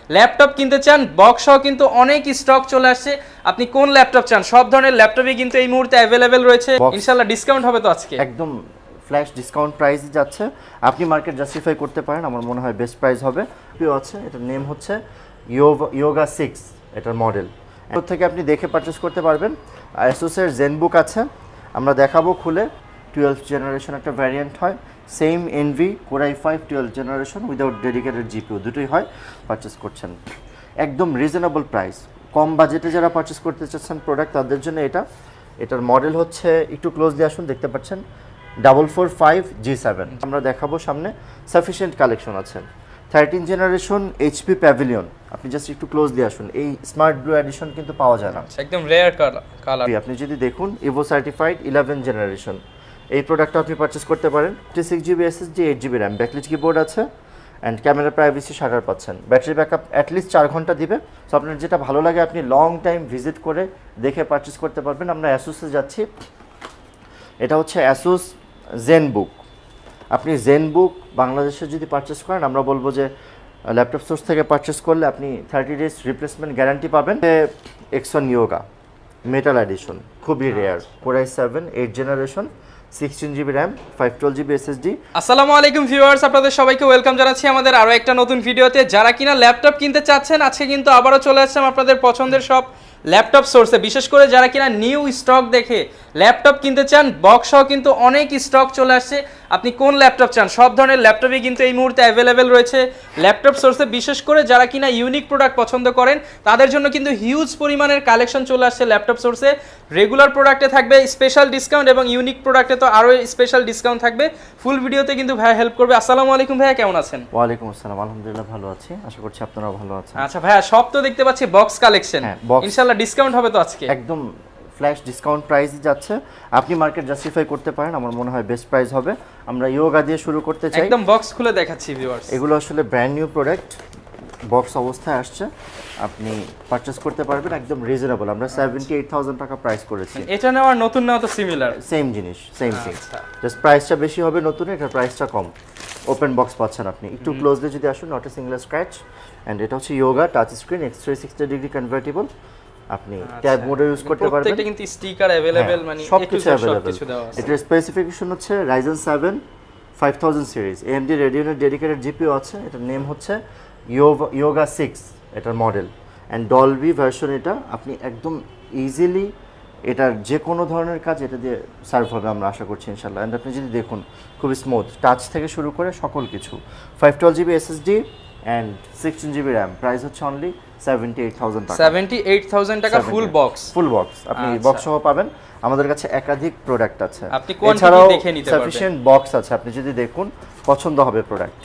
Laptop কিনতে চান box সহ কিন্তু অনেক স্টক চলে আসছে। আপনি কোন ল্যাপটপ চান, সব ধরনের ল্যাপটপই কিন্তু এই মুহূর্তে অ্যাভেলেবেল রয়েছে। ইনশাআল্লাহ ডিসকাউন্ট হবে তো আজকে একদম ফ্ল্যাশ ডিসকাউন্ট প্রাইসে যাচ্ছে। আপনি মার্কেট জাস্টিফাই করতে পারেন, আমার মনে হয় বেস্ট প্রাইস হবে। প্রিয় আছে, এটার নেম হচ্ছে ইয়োগা 6, এটার মডেল। এর থেকে আপনি দেখে পারচেস করতে পারবেন। অ্যাসুসের জেনবুক আছে, আমরা দেখাবো খুলে। 12th জেনারেশন একটা ভ্যারিয়েন্ট হয়, same NV core i5 12th generation without dedicated GPU, দুটোই হয়। পারচেস করছেন একদম রিজনেবল প্রাইস, কম বাজেটে যারা পারচেস করতে চাচ্ছেন প্রোডাক্ট তাদের জন্য এটা। এটার মডেল হচ্ছে, একটু ক্লোজলি আসুন, দেখতে পাচ্ছেন 445G7 আমরা দেখাবো সামনে। সাফিসিয়েন্ট কালেকশন আছে। 13 জেনারেশন এইচপি প্যাভিলিয়ন, আপনি জাস্ট একটু ক্লোজলি আসুন। এই স্মার্ট ব্লু এডিশন কিন্তু পাওয়া যায় না, একদম রেয়ার কালার। আপনি যদি দেখুন ইভো সার্টিফাইড 11 জেনারেশন, এই প্রোডাক্টটা আপনি পারচেস করতে পারেন। 6GB SSD 8GB RAM, backlit keyboard আছে অ্যান্ড ক্যামেরা প্রাইভেসি শাটার পাচ্ছেন। ব্যাটারি ব্যাকআপ অ্যাটলিস্ট 4 ঘন্টা দিবে। সো আপনার যেটা ভালো লাগে আপনি লং টাইম ভিজিট করে দেখে পারচেস করতে পারবেন। আমরা অ্যাসুসে যাচ্ছি, এটা হচ্ছে অ্যাসুস জেনবুক। আপনি জেনবুক বাংলাদেশে যদি পারচেস করেন, আমরা বলবো যে ল্যাপটপ সোর্স থেকে পারচেস করলে আপনি 30 days রিপ্লেসমেন্ট গ্যারান্টি পাবেন। X1 ইয়োগা মেটাল এডিশন, খুবই rare, core i7 8 generation, 16GB RAM, 512GB SSD। আসসালামু আলাইকুম ভিউয়ার্স, আপনাদের সবাইকে ওয়েলকাম জানাচ্ছি আমাদের আরো একটা নতুন ভিডিওতে। যারা কিনা ল্যাপটপ কিনতে চাচ্ছেন, আজকে কিন্তু আবারও চলে আসছে আপনাদের পছন্দের সব ল্যাপটপ সোর্সে। বিশেষ করে যারা কিনা নিউ স্টক দেখে ল্যাপটপ কিনতে চান বক্স সহ কিন্তু অনেক স্টক চলে আসছে। আপনি কোন ল্যাপটপ চান, সব ধরনের ল্যাপটপই কিন্তু এই মুহূর্তে অ্যাভেলেবেল রয়েছে ল্যাপটপ সোর্সে। বিশেষ করে যারা কিনা ইউনিক প্রোডাক্ট পছন্দ করেন তাদের জন্য কিন্তু হিউজ পরিমাণের কালেকশন চলে আসছে ল্যাপটপ সোর্সে। রেগুলার প্রোডাক্টে থাকবে স্পেশাল ডিসকাউন্ট এবং ইউনিক প্রোডাক্টে তো আরও স্পেশাল ডিসকাউন্ট থাকবে। ফুল ভিডিওতে কিন্তু ভাইয়া হেল্প করবে। আসসালামু আলাইকুম ভাইয়া, কেমন আছেন? ওয়ালাইকুম আসসালাম, আলহামদুলিল্লাহ ভালো আছি, আশা করছি আপনারাও ভালো আছেন। আচ্ছা ভাইয়া, সব তো দেখতে পাচ্ছি বক্স কালেকশন, ইনশাআল্লাহ ডিসকাউন্ট হবে তো আজকে? একদম ফ্ল্যাশ ডিসকাউন্ট প্রাইসে যাচ্ছে। আপনি মার্কেট জাস্টিফাই করতে পারেন, আমার মনে হয় বেস্ট প্রাইস হবে। আমরা ইয়োগা দিয়ে শুরু করতে চাই। একদম বক্স খুলে দেখাচ্ছি ভিউয়ার্স। এগুলো আসলে ব্র্যান্ড নিউ প্রোডাক্ট, বক্স অবস্থায় আসছে, আপনি পারচেস করতে পারবেন একদম রিজনেবল। আমরা 78,000 টাকা প্রাইস করেছি। এটা নেওয়ার নতুন নেওয়া তো সিমিলার, সেম জিনিস, সেম থিং, জাস্ট প্রাইসটা বেশি হবে নতুন, এটার প্রাইসটা কম। ওপেন বক্স পাচ্ছেন আপনি, একটু ক্লোজলি যদি আসুন, not a single scratch. And এটা হচ্ছে yoga touch screen X360 degree convertible, আপনি ট্যাব মোডে ইউজ করতে পারবেন। প্রত্যেকটা কিন্তু স্টিকার अवेलेबल, মানে সবকিছু अवेलेबल। এটার স্পেসিফিকেশন হচ্ছে Ryzen 7 5000 series, AMD Radeon dedicated GPU আছে। এটার নেম হচ্ছে ইয়োগা 6, এটার মডেল অ্যান্ড ডলবি ভার্সন। এটা আপনি একদম ইজিলি এটার যে কোনো ধরনের কাজ এটা দিয়ে সার্ভ হবে আমরা আশা করছি ইনশাআল্লাহ। অ্যান্ড আপনি যদি দেখুন খুবই স্মুথ, টাচ থেকে শুরু করে সকল কিছু। 512GB SSD and 16GB RAM, price হচ্ছে অনলি 78,000 টাকা। 78,000 টাকা ফুল বক্স। ফুল বক্স আপনি বক্স সহ পাবেন। আমাদের কাছে একাধিক প্রোডাক্ট আছে, আপনি কোয়ান্টিটি দেখে নিতে পারবেন, সাফিশিয়েন্ট বক্স আছে। আপনি যদি দেখুন পছন্দ হবে প্রোডাক্ট,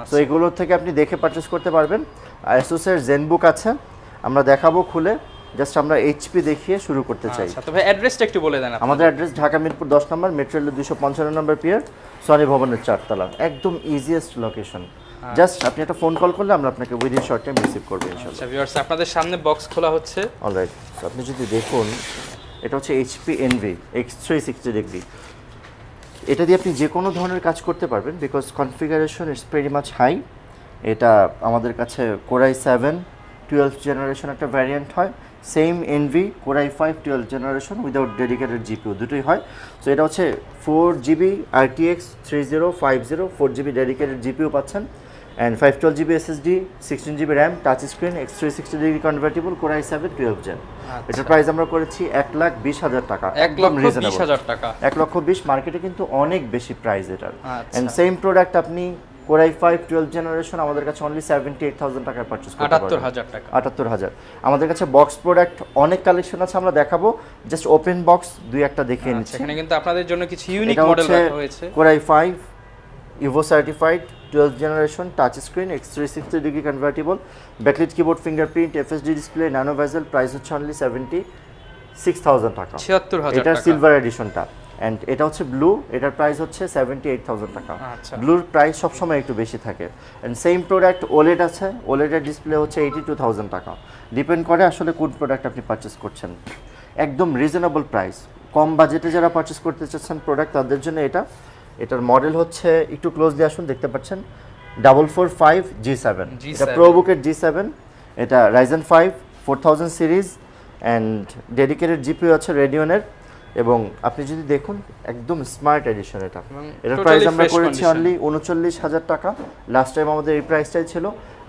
তো এগুলোর থেকে আপনি দেখে পারচেস করতে পারবেন। অ্যাসুসের জেনবুক আছে, আমরা দেখাবো খুলে। জাস্ট আমরা এইচপি দেখিয়ে শুরু করতে চাই। আচ্ছা, তবে অ্যাড্রেসটা একটু বলে দেন। আমাদের অ্যাড্রেস ঢাকা মিরপুর 10 নম্বর, মেট্রো রেলের 255 নম্বর পিয়ার, সনি ভবনের 4 তলা, একদম ইজিয়েস্ট লোকেশন। জাস্ট আপনি একটা ফোন কল করলে আমরা আপনাকে উইদিন শর্ট টাইম রিসিভ করব ইনশাআল্লাহ। আচ্ছা ভিউয়ার্স, আপনাদের সামনে বক্স খোলা হচ্ছে। অলরাইট, সো আপনি যদি দেখুন, এটা হচ্ছে HP Envy X360 ডিগ্রি। এটা দিয়ে আপনি যে কোনো ধরনের কাজ করতে পারবেন, because configuration it's very much high. এটা আমাদের কাছে কোর i7 12th জেনারেশন একটা ভ্যারিয়েন্ট হয়, same NV core i5 12th generation without dedicated GPU, দুটোই হয়। সো এটা হচ্ছে 4GB RTX 3050, 4GB dedicated GPU পাচ্ছেন and 512GB SSD, 16GB RAM, touch screen, X360 degree convertible, core i7 12th gen. এটার price আমরা করেছি 1,20,000 টাকা, একদম রিজনেবল। 1,20,000 টাকা, 1,20,000 মার্কেটে কিন্তু অনেক বেশি প্রাইস এটার। অ্যান্ড সেম প্রোডাক্ট আপনি কোর i5 12th জেনারেশন আমাদের কাছে অনলি 78,000 টাকায় পারচেজ করতে পারবেন। 78,000 টাকা, 78,000। আমাদের কাছে বক্স প্রোডাক্ট অনেক কালেকশন আছে, আমরা দেখাবো। জাস্ট ওপেন বক্স দুই একটা দেখিয়ে নিচ্ছি। এখানে কিন্তু আপনাদের জন্য কিছু ইউনিক মডেল রাখা হয়েছে। Core i5 Ivo certified 12th generation, touch screen, X360 degree convertible, backlit keyboard, fingerprint, FSD display, nano bezel, price হচ্ছে অনলি 76,000 টাকা। 76,000 এটা টাকা, সিলভার এডিশনটা। অ্যান্ড এটা হচ্ছে ব্লু, এটার প্রাইস হচ্ছে 78,000 টাকা। আচ্ছা, ব্লুর প্রাইস সবসময় একটু বেশি থাকে। অ্যান্ড সেম প্রোডাক্ট ওলেড আছে, ওলেডের ডিসপ্লে হচ্ছে 82,000 টাকা। ডিপেন্ড করে আসলে কোন প্রোডাক্ট আপনি পারচেস করছেন। একদম রিজনেবল প্রাইস, কম বাজেটে যারা পারচেস করতে চাচ্ছেন প্রোডাক্ট তাদের জন্য এটা। এটার মডেল হচ্ছে, একটু ক্লোজলি আসুন, দেখতে পাচ্ছেন 445G7, এটা প্রোবুকের G7 এটা Ryzen 5 4000 series and dedicated GPU আছে রেডিয়নের, এবং আপনি যদি দেখুন একদম স্মার্ট এডিশন এটা। এটার প্রাইস আমরা করেছি অনলি 39,000 টাকা। লাস্ট টাইম আমাদের এই প্রাইসটাই ছিল।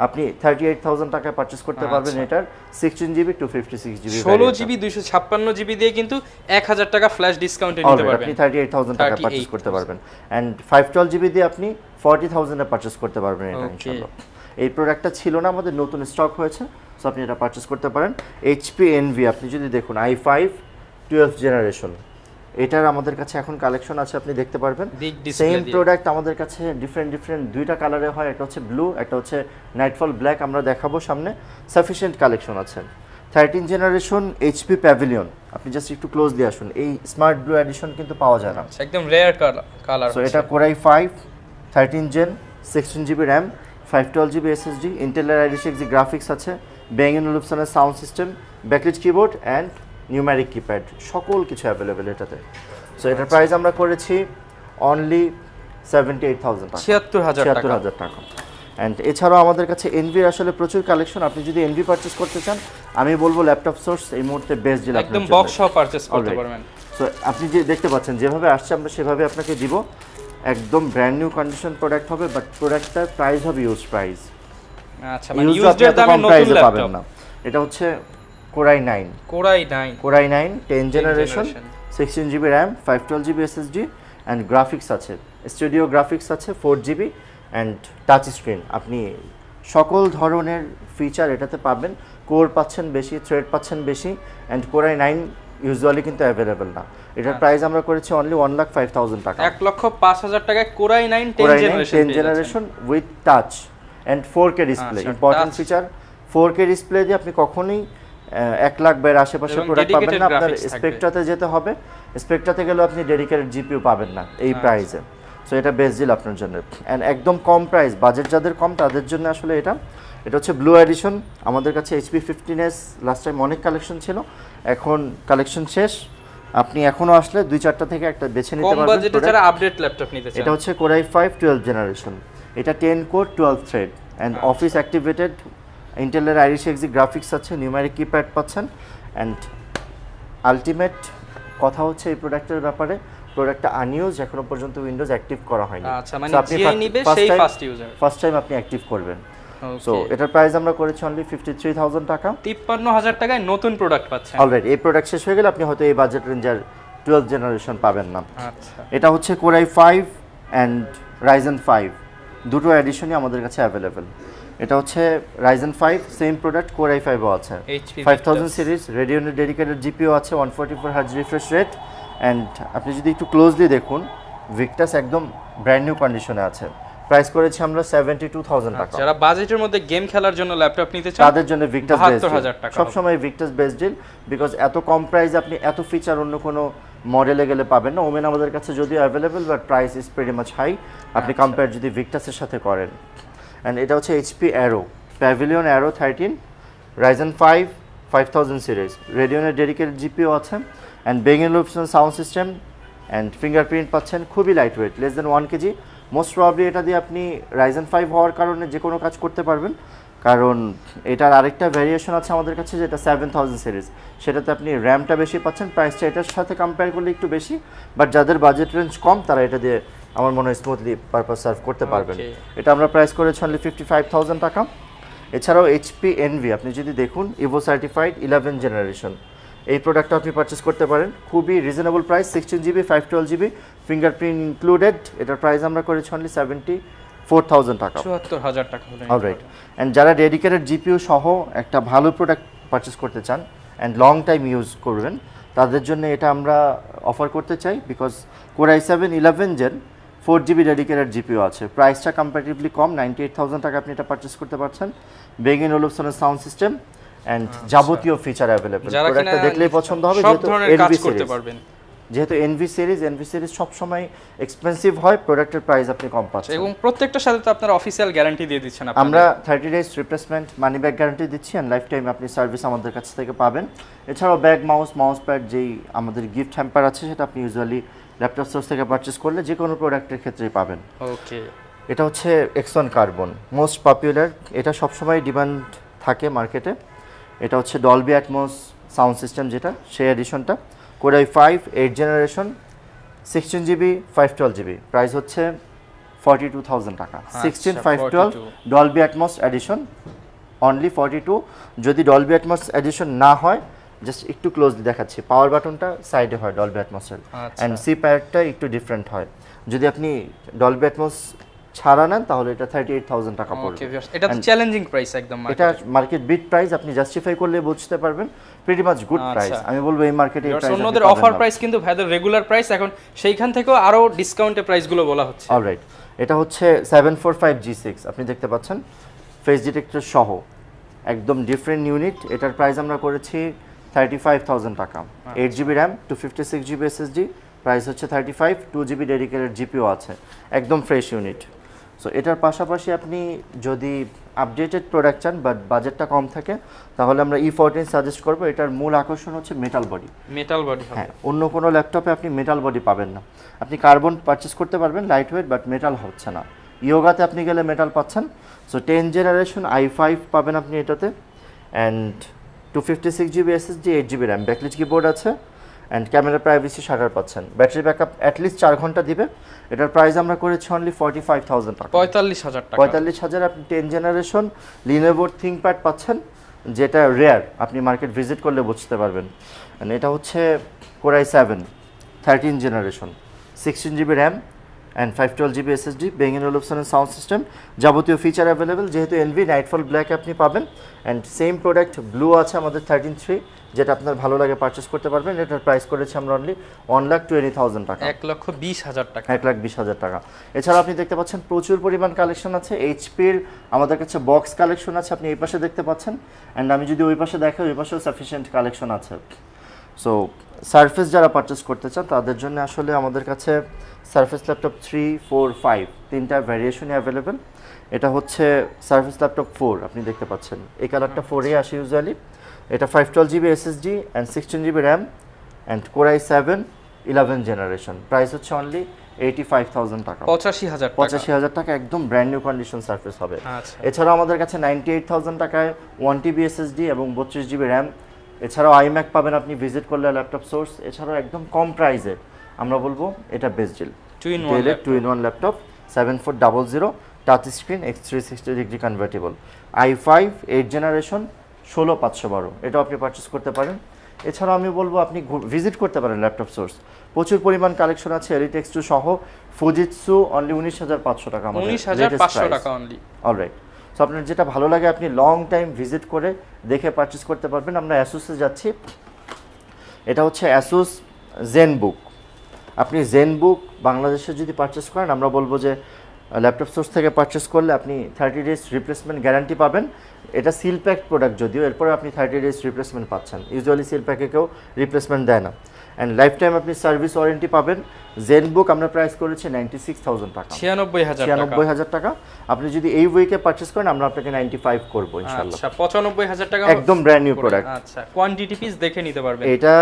আপনি 38,000 টাকায় পারচেজ করতে পারবেন এটার 16 জিবি 256 জিবি 16 জিবি 256 জিবি দিয়ে কিন্তু 1000 টাকা ফ্ল্যাশ ডিসকাউন্টে নিতে পারবেন। আপনি 38,000 টাকা পারচেজ করতে পারবেন এন্ড 512 জিবি দিয়ে আপনি 40,000 এ পারচেজ করতে পারবেন এটা ইনশাআল্লাহ। এই প্রোডাক্টটা ছিল না, আমাদের নতুন স্টক হয়েছে, সো আপনি এটা পারচেজ করতে পারেন। এইচপি এনভি আপনি যদি দেখুন i5 12th জেনারেশন, এটার আমাদের কাছে এখন কালেকশন আছে, আপনি দেখতে পারবেন। সেম প্রোডাক্ট আমাদের কাছে ডিফারেন্ট দুইটা কালারে হয়, একটা হচ্ছে ব্লু, একটা হচ্ছে নাইটফল ব্ল্যাক। আমরা দেখাবো সামনে, সাফিসিয়েন্ট কালেকশন আছে। 13 জেনারেশন এইচপি প্যাভিলিয়ন, আপনি জাস্ট একটু ক্লোজলি আসুন, এই স্মার্ট ব্লু এডিশন কিন্তু পাওয়া যায় না, একদম রেয়ার কালার। সো এটা core i 5 13 gen 16 GB RAM 512 GB SSD, ইন্টেলের i6 গ্রাফিক্স আছে, Bang & Olufsen's sound system, backlit keyboard and numeric keypad, সকল কিছু অ্যাভেলেবেল এটাতে। সো এটার প্রাইস আমরা করেছি অনলি 78,000 টাকা, 76,000 টাকা। অ্যান্ড এছাড়াও আমাদের কাছে এনভির আসলে প্রচুর কালেকশন। আপনি যদি এনভি পারচেজ করতে চান, আমি বলবো ল্যাপটপ সোর্স এই মুহূর্তে বেস্ট ডিল, একদম বক্স সহ পারচেজ করতে পারবেন। সো আপনি যে দেখতে পাচ্ছেন যেভাবে আসছে আমরা সেভাবে আপনাকে দিব, একদম ব্র্যান্ড নিউ কন্ডিশন প্রোডাক্ট হবে, বাট প্রোডাক্টটার প্রাইস হবে ইউজ প্রাইস। আচ্ছা, মানে ইউজড দামে নতুন ল্যাপটপ না। এটা হচ্ছে core i 9 10 generation 16 GB RAM 512 GB SSD and graphics আছে, স্টুডিও গ্রাফিক্স আছে 4 জিবি অ্যান্ড টাচ স্ক্রিন। আপনি সকল ধরনের ফিচার এটাতে পাবেন, কোর পাচ্ছেন বেশি, থ্রেড পাচ্ছেন বেশি, অ্যান্ড কোরাই 9 ইউজুয়ালি কিন্তু অ্যাভেলেবেল না। এটার প্রাইস আমরা করেছি অনলি 1,05,000 টাকা, 1,05,000 টাকায় core i 9 10 generation with touch and 4K display. Important feature 4K display দিয়ে আপনি কখনোই 1 লাখ বাইরের আশেপাশে প্রোডাক্ট পাবেন না, আপনার স্পেকট্রাতে যেতে হবে, স্পেকট্রাতে গেলেও আপনি ডেডিকেটেড জিপিইউ পাবেন না এই প্রাইসে। সো এটা বেস্ট ডিল আপনার জন্য, অ্যান্ড একদম কম প্রাইস, বাজেট যাদের কম তাদের জন্য আসলে এটা হচ্ছে ব্লু এডিশন। আমাদের কাছে এইচপি 15s লাস্ট টাইম অনেক কালেকশন ছিল, এখন কালেকশন শেষ। আপনি এখনো আসলে 2-4টা থেকে একটা বেছে নিতে পারবেন। কম বাজেটে যারা আপডেট ল্যাপটপ নিতে চান, এটা হচ্ছে কোরাই 5 12 জেনারেশন, এটা 10 core 12 thread and office activated, ইন্টেলের i6 গ্রাফিক্স আছে, নিউম্যারিক কিপ্যাড পাচ্ছেন। অ্যান্ড আলটিমেট কথা হচ্ছে এই প্রোডাক্টের ব্যাপারে, প্রোডাক্টটা আনইউজ, এখনো পর্যন্ত উইন্ডোজ অ্যাক্টিভ করা হয়নি। আচ্ছা, মানে যে নিবে সেই ফার্স্ট ইউজার, ফার্স্ট টাইম আপনি অ্যাক্টিভ করবেন। সো এটার প্রাইস আমরা করেছি অনলি 53,000 টাকা, 53,000 টাকায় নতুন প্রোডাক্ট পাচ্ছেন। অলরেডি এই প্রোডাক্ট শেষ হয়ে গেলে আপনি হয়তো এই বাজেট রেঞ্জের 12th জেনারেশন পাবেন না। আচ্ছা, এটা হচ্ছে কোরাই 5 অ্যান্ড Ryzen 5 দুটো এডিশনই আমাদের কাছে অ্যাভেলেবেল। এটা হচ্ছে Ryzen 5 সেম প্রোডাক্ট, কোরাই 5ও আছে, 5000 সিরিজ, রেডিয়নের ডেডিকেটেড জিপিইউ আছে, 144 হার্জ রিফ্রেশ রেট। অ্যান্ড আপনি যদি একটু ক্লোজলি দেখুন, ভিক্টাস একদম ব্র্যান্ড নিউ কন্ডিশনে আছে। প্রাইস করেছি আমরা 72,000 টাকা। যারা বাজেটের মধ্যে গেম খেলার জন্য ল্যাপটপ নিতে চান তাদের জন্য ভিক্টাস বেস্ট ডিল, 72,000 টাকা সবসময় ভিক্টাস বেস্ট ডিল, বিকজ এত কম প্রাইসে আপনি এত ফিচার অন্য কোনো মডেলে গেলে পাবেন না। ওমেন আমাদের কাছে যদিও available, but price is pretty much high আপনি কম্পেয়ার যদি ভিক্টাসের সাথে করেন। অ্যান্ড এটা হচ্ছে HP Aero Pavilion Aero 13 Ryzen 5 5000 series, রেডিয়নের ডেডিকেটেড জিপিইউ আছে, and Bang & Olufsen sound system and fingerprint পাচ্ছেন, খুবই light weight, less than 1 KG. Most probably এটা দিয়ে আপনি Ryzen 5 হওয়ার কারণে যে কোনো কাজ করতে পারবেন, কারণ এটার আরেকটা ভ্যারিয়েশন আছে আমাদের কাছে যেটা 7000 সিরিজ, সেটাতে আপনি র্যামটা বেশি পাচ্ছেন, প্রাইসটা এটার সাথে কম্পেয়ার করলে একটু বেশি, বাট যাদের বাজেট রেঞ্জ কম তারা এটা দিয়ে আমার মনে হয় স্মুথলি পারপাস সার্ভ করতে পারবেন। এটা আমরা প্রাইস করেছি অনলি 55,000 টাকা। এছাড়াও এইচপি এনভি আপনি যদি দেখুন, ইভো সার্টিফাইড 11 জেনারেশন, এই প্রোডাক্টটা আপনি পারচেস করতে পারেন, খুবই reasonable price, 16 GB 512 GB fingerprint included. এটার প্রাইস আমরা করেছি অনলি 74,000 টাকা, 74,000 টাকা হলো। অলরাইট। অ্যান্ড যারা ডেডিকেটেড জিপিইউ সহ একটা ভালো প্রোডাক্ট পারচেস করতে চান অ্যান্ড লং টাইম ইউজ করবেন, তাদের জন্য এটা আমরা অফার করতে চাই, because core i 7 11 gen 4 GB dedicated GPU আছে, প্রাইসটা কম্পারেটিভলি কম, 98,000 টাকা আপনি এটা পারচেস করতে পারছেন। Bang & Olufsen sound system and যাবতীয় ফিচার অ্যাভেলেবল, প্রোডাক্টটা দেখলেই পছন্দ হবে, যেহেতু এনভি সিরিজ সবসময় এক্সপেন্সিভ হয়, প্রোডাক্টের প্রাইস আপনি কম পাচ্ছেন, এবং প্রত্যেকটার সাথে তো আপনারা অফিসিয়াল গ্যারান্টি দিয়ে দিচ্ছেন। আমরা 30 days replacement money back guarantee দিচ্ছি, অ্যান্ড লাইফ টাইম আপনি সার্ভিস আমাদের কাছ থেকে পাবেন। এছাড়াও ব্যাগ, মাউস প্যাড, যেই আমাদের গিফট হ্যাম্পার আছে, সেটা আপনি ইউজুয়ালি ল্যাপটপ সোর্স থেকে পারচেস করলে যে কোনো প্রোডাক্টের ক্ষেত্রেই পাবেন। ওকে, এটা হচ্ছে এক্সন কার্বন, মোস্ট পপুলার, এটা সবসময় ডিমান্ড থাকে মার্কেটে। এটা হচ্ছে ডলবি অ্যাটমস সাউন্ড সিস্টেম, যেটা সেই এডিশনটা। Core i 5 8 generation 16 GB 512 GB, price হচ্ছে 42,000 টাকা। 16 512 ডলবি অ্যাটমস এডিশন অনলি 42। যদি ডলবি অ্যাটমস এডিশন না হয়, জাস্ট একটু ক্লোজলি দেখাচ্ছি, পাওয়ার বাটনটা সাইডে হয় ডলবি অ্যাটমসের, অ্যান্ড সি প্যাডটা একটু ডিফারেন্ট হয়। যদি আপনি ডলবি অ্যাটমস ছাড়া নেন তাহলে এটা 38,000 টাকা পড়বে। এটা তো চ্যালেঞ্জিং প্রাইস একদম, এটা মার্কেট বিট প্রাইস, আপনি জাস্টিফাই করলে বুঝতে পারবেন, প্রিটি মাচ গুড প্রাইস। আমি বলবো এই মার্কেটে এই প্রাইস অন্যদের অফার প্রাইস কিন্তু ভাইদের রেগুলার প্রাইস, এখন সেইখান থেকেও আরো ডিসকাউন্টে প্রাইসগুলো বলা হচ্ছে। অলরাইট, এটা হচ্ছে 745G6, আপনি দেখতে পাচ্ছেন ফেস ডিটেক্টর সহ, একদম ডিফারেন্ট ইউনিট। এটার প্রাইস আমরা করেছি 35,000 টাকা। 8GB RAM 256GB SSD, price হচ্ছে 35, 2GB ডেডিকেটেড জিপিও আছে, একদম ফ্রেশ ইউনিট। সো এটার পাশাপাশি আপনি যদি আপডেটেড প্রোডাক্ট চান বাট বাজেটটা কম থাকে, তাহলে আমরা E14 সাজেস্ট করবো। এটার মূল আকর্ষণ হচ্ছে মেটাল বডি। মেটাল বডি, হ্যাঁ, অন্য কোনো ল্যাপটপে আপনি মেটাল বডি পাবেন না। আপনি কার্বন পারচেস করতে পারবেন লাইট ওয়েট, বাট মেটাল হচ্ছে না। ইয়োগাতে আপনি গেলে মেটাল পাচ্ছেন। সো 10 জেনারেশন i5 পাবেন আপনি এটাতে, and 256GB SSD 8GB RAM, backlit keyboard আছে, অ্যান্ড ক্যামেরা প্রাইভেসি শাটার পাচ্ছেন। ব্যাটারি ব্যাকআপ অ্যাটলিস্ট 4 ঘন্টা দিবে। এটার প্রাইস আমরা করেছি অনলি 45,000 টাকা। 45,000 টাকা। 45,000 আপনি 10 জেনারেশন লিনোভো থিংকপ্যাড পাচ্ছেন, যেটা রেয়ার, আপনি মার্কেট ভিজিট করলে বুঝতে পারবেন। এটা হচ্ছে core i 7 13 generation 16GB RAM and 512GB SSD, বেঙ্গন ওলুপসনের সাউন্ড সিস্টেম, যাবতীয় ফিচার অ্যাভেলেবেল। যেহেতু এনভি নাইটফল ব্ল্যাক আপনি পাবেন, অ্যান্ড সেম প্রোডাক্ট ব্লু আছে আমাদের 13.3, যেটা আপনার ভালো লাগে পারচেস করতে পারবেন। এটার প্রাইস করেছি আমরা অনলি 1,20,000 টাকা। 1,20,000 টাকা। 1,20,000 টাকা। এছাড়া আপনি দেখতে পাচ্ছেন প্রচুর পরিমাণ কালেকশন আছে। এইচপির আমাদের কাছে বক্স কালেকশন আছে, আপনি এই পাশে দেখতে পাচ্ছেন, অ্যান্ড আমি যদি ওই পাশে দেখাই, ওই পাশেও সাফিসিয়েন্ট কালেকশন আছে। সো সারফেস যারা পারচেস করতে চান তাদের জন্য আসলে আমাদের কাছে সারফেস ল্যাপটপ 3, 4, 5 তিনটা ভ্যারিয়েশনই অ্যাভেলেবেল। এটা হচ্ছে সারফেস ল্যাপটপ 4, আপনি দেখতে পাচ্ছেন এই কালারটা 4 আসে ইউজুয়ালি। এটা 512GB SSD and 16GB RAM and core i 7 11 generation, price হচ্ছে অনলি 85,000 টাকা। 85,000 টাকা। 85,000 টাকা, একদম ব্র্যান্ড নিউ কন্ডিশন সারফেস হবে। আচ্ছা। এছাড়াও আমাদের কাছে 98,000 টাকায় 1TB SSD এবং 32GB র্যাম, এছাড়াও iMac পাবেন আপনি ভিজিট করলে ল্যাপটপ সোর্স। এছাড়াও একদম কম প্রাইসে আমরা বলবো এটা বেস্ট ডিল, ডেলের 2-in-1 laptop 7400 touch screen X360 degree convertible, i5 8 generation 16512, এটাও আপনি পারচেস করতে পারেন। এছাড়াও আমি বলবো আপনি ভিজিট করতে পারেন ল্যাপটপ সোর্স, প্রচুর পরিমাণ কালেকশন আছে। এলিট X2 সহ ফুজিৎসু অনলি 19,500 টাকা, 19,500 টাকা অনলি। অলরাইট, সো আপনার যেটা ভালো লাগে আপনি লং টাইম ভিজিট করে দেখে পারচেস করতে পারবেন। আমরা অ্যাসুসে যাচ্ছি, এটা হচ্ছে অ্যাসুস জেনবুক। আপনি জেনবুক বাংলাদেশে যদি পারচেস করেন, আমরা বলবো যে ল্যাপটপ সোর্স থেকে পারচেস করলে আপনি 30 ডেজ রিপ্লেসমেন্ট গ্যারান্টি পাবেন। এটা সিল প্যাক প্রোডাক্ট যদিও, এরপরে আপনি 30 ডেজ রিপ্লেসমেন্ট পাচ্ছেন। ইউজুয়ালি সিল প্যাকে কেউ রিপ্লেসমেন্ট দেয় না, অ্যান্ড লাইফ টাইম আপনি সার্ভিস ওয়ারেন্টি পাবেন। জেনবুক আমরা প্রাইস করেছি 96,000 টাকা, 96,000 টাকা। আপনি যদি এই উইকে পারচেস করেন, আমরা আপনাকে 95 করব ইনশাআল্লাহ। আচ্ছা, 95,000 টাকা, একদম ব্র্যান্ড নিউ প্রোডাক্ট। আচ্ছা, কোয়ান্টিটি পিস দেখে নিতে পারবেন। এটা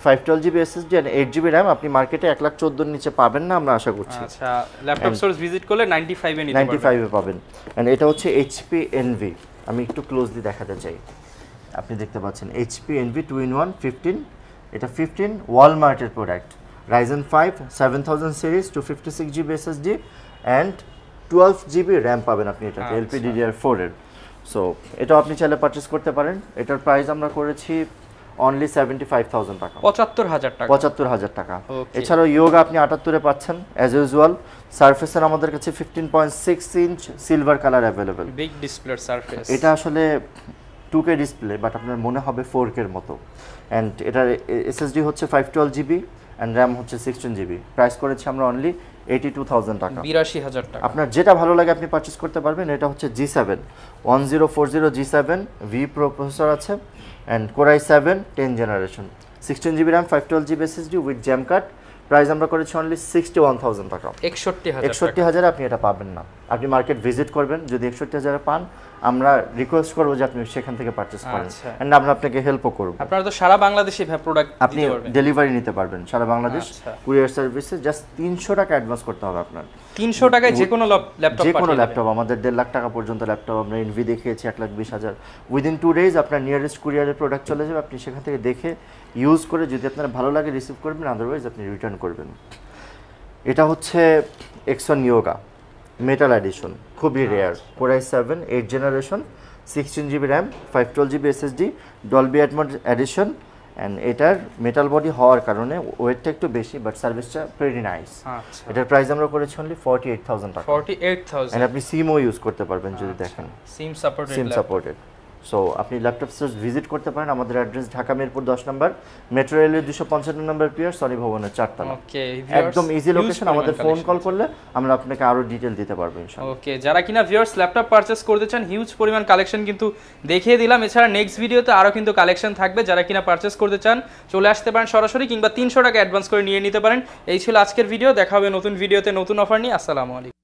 512GB SSD and 8GB RAM, আপনি মার্কেটে 1,14,000 নিচে পাবেন না, আমরা আশা করছি। আচ্ছা, ল্যাপটপ সোর্স ভিজিট করলে 95 এ নিতে পারবেন। 95 এ পাবেন। এন্ড এটা হচ্ছে HP Envy, আমি একটু ক্লোজলি দেখাতে চাই। আপনি দেখতে পাচ্ছেন HP Envy 2-in-1 15, এটা 15 ওয়ালমার্টের product. Ryzen 5 7000 series 256GB SSD and 12GB RAM পাবেন আপনি এটাতে, LPDDR4 এর। সো এটাও আপনি চাইলে পারচেস করতে পারেন। এটার প্রাইস আমরা করেছি অনলি 75,000 টাকা, 75,000 টাকা। 75,000 টাকা। এছাড়াও ইয়োগা আপনি 78 পাচ্ছেন অ্যাজ ইউজুয়াল। সারফেসের আমাদের কাছে 15.6 inch silver colour available, big ডিসপ্লের সারফেস। এটা আসলে 2K ডিসপ্লে, বাট আপনার মনে হবে 4K এর মতো। অ্যান্ড এটার SSD হচ্ছে 512GB অ্যান্ড র্যাম হচ্ছে 16GB, প্রাইস করেছি আমরা অনলি 82,000 টাকা, 82,000 টাকা। আপনার যেটা ভালো লাগে আপনি পারচেস করতে পারবেন। এটা হচ্ছে G7 1040 G7 V প্রসেসর আছে and core i 7 10 generation 16GB RAM 512GB SSD with jam card, price আমরা করেছি অনলি 61,000 টাকা, 61,000 61,000 আপনি এটা পাবেন না। আপনি মার্কেট ভিজিট করবেন, যদি 61,000 পান আমরা রিকোয়েস্ট করবো যে আপনি সেখান থেকে পারচেস করেন, আচ্ছা। এন্ড আমরা আপনাকে হেল্পও করব। আপনারা তো সারা বাংলাদেশে প্রোডাক্ট আপনি দিতে পারবেন, ডেলিভারি নিতে পারবেন সারা বাংলাদেশ, আচ্ছা। কুরিয়ার সার্ভিসে জাস্ট 300 টাকা অ্যাডভান্স করতে হবে আপনার। 300 টাকায় যে কোনো ল্যাপটপ যে কোনো ল্যাপটপ, আমাদের 1.5 লাখ টাকা পর্যন্ত ল্যাপটপ আমরা এনভি দেখিয়েছি 1,20,000। উইদিন 2 ডেজ আপনার নিয়ারেস্ট কুরিয়ারের প্রোডাক্ট চলে যাবে, আপনি সেখান থেকে দেখে ইউজ করে যদি আপনার ভালো লাগে রিসিভ করবেন, আদারওয়াইজ আপনি রিটার্ন করবেন। এটা হচ্ছে X1 ইয়োগা মেটাল এডিশন, খুবই rare, Core i7 8th generation, 16 GB RAM, 512 GB SSD, Dolby Atmos edition, and এটার মেটাল বডি হওয়ার কারণে ওয়েটটা একটু বেশি, বাট সার্ভিসটা ভেরি নাইস। আচ্ছা, এটার প্রাইস আমরা করেছি অনলি 48,000 টাকা, 48,000 এন্ড আপনি সিমও ইউজ করতে পারবেন যদি দেখেন, SIM supported SIM supported. So আপনি ল্যাপটপ স্টোর ভিজিট করতে পারেন, আমাদের অ্যাড্রেস ঢাকা মিরপুর 10 নম্বর, মেট্রো রেলের 255 নম্বর পিয়ার, সনি ভবনের 4 তলা। ওকে, একদম ইজি লোকেশন, আমাদের ফোন কল করলে আমরা আপনাকে আরো ডিটেইল দিতে পারবো ইনশাআল্লাহ। ওকে, যারা কিনা ভিউয়ার্স ল্যাপটপ পারচেজ করতে চান, হিউজ পরিমাণ কালেকশন কিন্তু দেখিয়ে দিলাম। এছাড়া নেক্সট ভিডিওতে আরো কিন্তু কালেকশন থাকবে, যারা কিনা পারচেজ করতে চান চলে আসতে পারেন সরাসরি, কিংবা 300 টাকা অ্যাডভান্স করে নিয়ে নিতে পারেন। এই ছিল আজকের ভিডিও, দেখা হবে নতুন ভিডিওতে নতুন অফার নিয়ে। আসসালামু আলাইকুম।